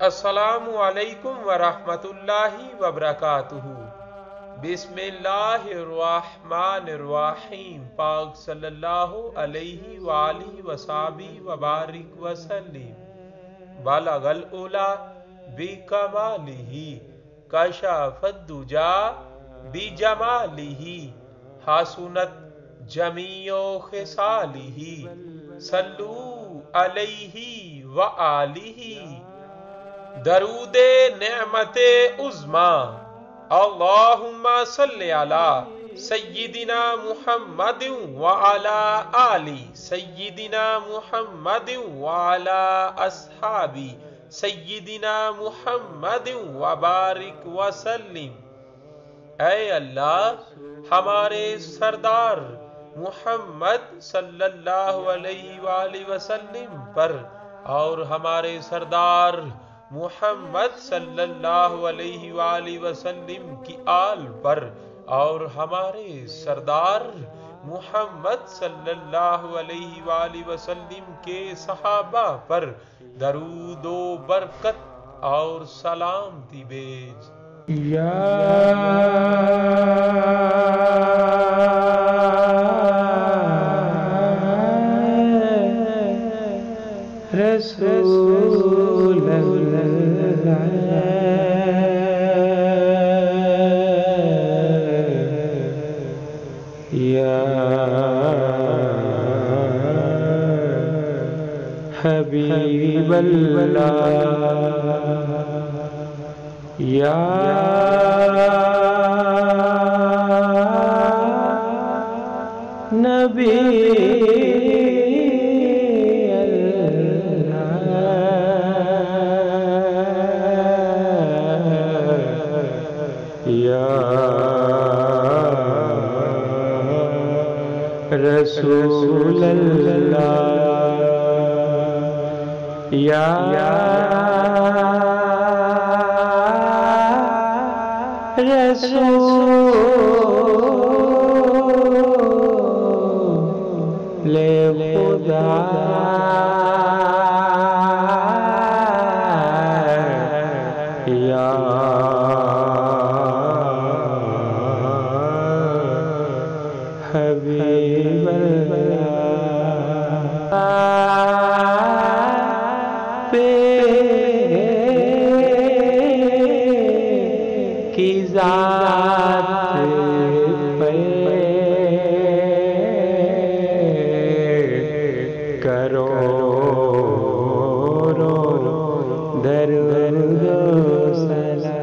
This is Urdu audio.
السلام علیکم ورحمۃ اللہ وبرکاتہ۔ بسم اللہ الرحمن الرحیم۔ پاک صلی اللہ علیہ وآلہ وصحبہ وبارک وسلم۔ بلغ العلا بکمالہ، کشف الدجی بجمالہ، حسنت جمیع خصالہ، صلو علیہ وآلہ۔ درود نعمت عظمی، اللہم صلی علی سیدنا محمد وعلی آل سیدنا محمد وعلی اصحاب سیدنا محمد وبارک وسلم۔ اے اللہ، ہمارے سردار محمد صلی اللہ علیہ وآلہ وسلم پر اور ہمارے سردار محمد صلی اللہ علیہ وآلہ وسلم کی آل پر اور ہمارے سردار محمد صلی اللہ علیہ وآلہ وسلم کے صحابہ پر درود و برکت اور سلامتی بھیج۔ رسول اللہ، یا حبیب اللہ، یا نبی رسول اللہ، یا رسول خدا، یا حبیب اللہ، کی ذات پہ کرو درود و سلام۔